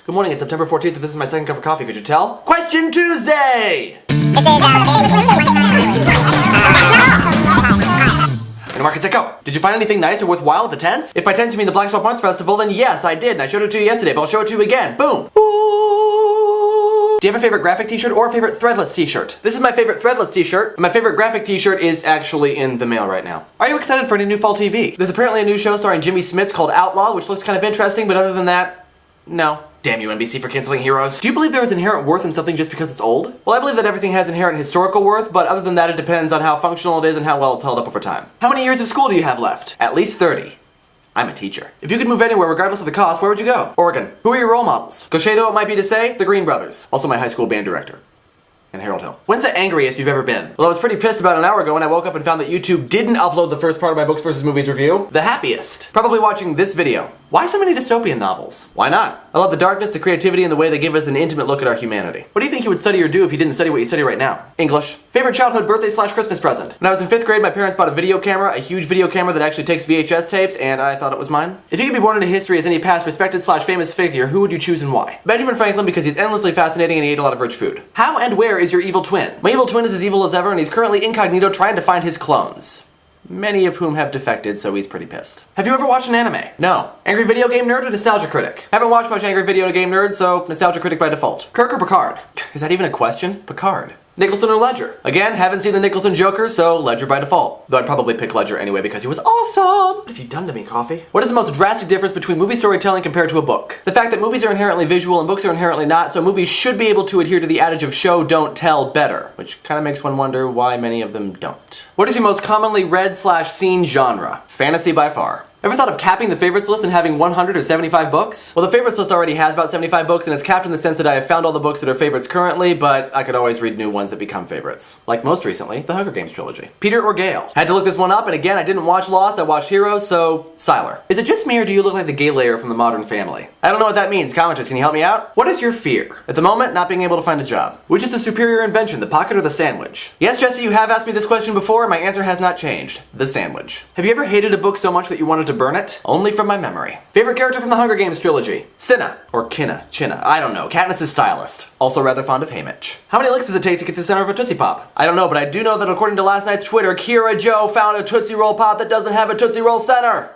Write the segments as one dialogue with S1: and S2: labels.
S1: Good morning, it's September 14th and this is my second cup of coffee, could you tell? Question Tuesday! Market set, go! Did you find anything nice or worthwhile at the tents? If by tents you mean the Black Swamp Arts Festival, then yes, I did, and I showed it to you yesterday, but I'll show it to you again. Boom! Ooh. Do you have a favorite graphic t-shirt or a favorite threadless t-shirt? This is my favorite threadless t-shirt, and my favorite graphic t-shirt is actually in the mail right now. Are you excited for any new fall TV? There's apparently a new show starring Jimmy Smits called Outlaw, which looks kind of interesting, but other than that, no. Damn you, NBC, for canceling Heroes. Do you believe there is inherent worth in something just because it's old? Well, I believe that everything has inherent historical worth, but other than that, it depends on how functional it is and how well it's held up over time. How many years of school do you have left? At least 30. I'm a teacher. If you could move anywhere regardless of the cost, where would you go? Oregon. Who are your role models? Cliché though it might be to say, the Green Brothers. Also my high school band director. And Harold Hill. When's the angriest you've ever been? Well, I was pretty pissed about an hour ago when I woke up and found that YouTube didn't upload the first part of my Books vs. Movies review. The happiest. Probably watching this video. Why so many dystopian novels? Why not? I love the darkness, the creativity, and the way they give us an intimate look at our humanity. What do you think you would study or do if you didn't study what you study right now? English. Favorite childhood birthday/Christmas present? When I was in 5th grade, my parents bought a video camera, a huge video camera that actually takes VHS tapes, and I thought it was mine. If you could be born into history as any past respected/famous figure, who would you choose and why? Benjamin Franklin, because he's endlessly fascinating and he ate a lot of rich food. How and where is your evil twin? My evil twin is as evil as ever, and he's currently incognito trying to find his clones. Many of whom have defected, so he's pretty pissed. Have you ever watched an anime? No. Angry video game nerd or nostalgia critic? Haven't watched much Angry video game nerd, so nostalgia critic by default. Kirk or Picard? Is that even a question? Picard. Nicholson or Ledger? Again, haven't seen the Nicholson Joker, so Ledger by default. Though I'd probably pick Ledger anyway because he was awesome! What have you done to me, coffee? What is the most drastic difference between movie storytelling compared to a book? The fact that movies are inherently visual and books are inherently not, so movies should be able to adhere to the adage of show, don't tell better, which kind of makes one wonder why many of them don't. What is your most commonly read/seen genre? Fantasy by far. Ever thought of capping the favorites list and having 100 or 75 books? Well, the favorites list already has about 75 books, and it's capped in the sense that I have found all the books that are favorites currently, but I could always read new ones that become favorites. Like most recently, the Hunger Games trilogy. Peter or Gale? Had to look this one up, and again, I didn't watch Lost, I watched Heroes, so Siler. Is it just me, or do you look like the gay layer from the Modern Family? I don't know what that means. Commenters, can you help me out? What is your fear? At the moment, not being able to find a job. Which is the superior invention, the pocket or the sandwich? Yes, Jesse, you have asked me this question before, and my answer has not changed. The sandwich. Have you ever hated a book so much that you wanted to burn it? Only from my memory. Favorite character from the Hunger Games trilogy? Cinna. Or Chinna. I don't know. Katniss' stylist. Also rather fond of Haymitch. How many licks does it take to get the center of a Tootsie Pop? I don't know, but I do know that according to last night's Twitter, Kira Joe found a Tootsie Roll Pop that doesn't have a Tootsie Roll center.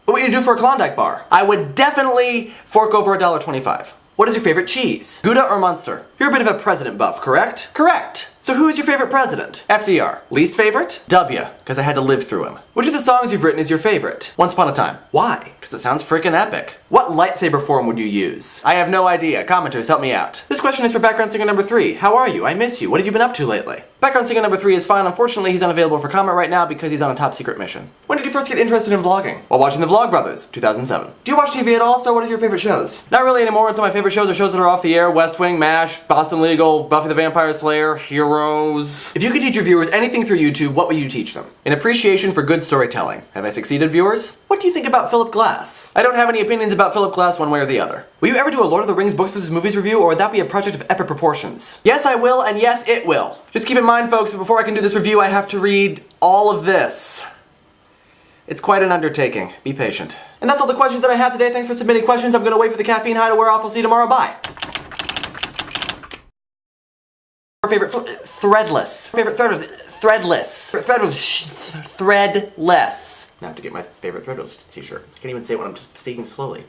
S1: What would you do for a Klondike bar? I would definitely fork over $1.25. What is your favorite cheese? Gouda or Munster? You're a bit of a president buff, correct? Correct! So who is your favorite president? FDR. Least favorite? W, because I had to live through him. Which of the songs you've written is your favorite? Once Upon a Time. Why? Because it sounds freaking epic. What lightsaber form would you use? I have no idea. Commenters, help me out. This question is for background singer number 3. How are you? I miss you. What have you been up to lately? Background singer number 3 is fine. Unfortunately, he's unavailable for comment right now because he's on a top secret mission. When did you first get interested in vlogging? While watching the Vlogbrothers, 2007. Do you watch TV at all? So what are your favorite shows? Not really anymore, until my favorite shows are shows that are off the air. West Wing, MASH, Boston Legal, Buffy the Vampire Slayer, Heroes. If you could teach your viewers anything through YouTube, what would you teach them? An appreciation for good storytelling. Have I succeeded, viewers? What do you think about Philip Glass? I don't have any opinions about Philip Glass one way or the other. Will you ever do a Lord of the Rings Books vs. Movies review, or would that be a project of epic proportions? Yes, I will, and yes, it will. Just keep in mind, folks, that before I can do this review, I have to read all of this. It's quite an undertaking. Be patient. And that's all the questions that I have today. Thanks for submitting questions. I'm gonna wait for the caffeine high to wear off. I'll see you tomorrow. Bye. Favorite threadless. Favorite threadless. Threadless. Now I have to get my favorite threadless t-shirt. I can't even say it when I'm speaking slowly.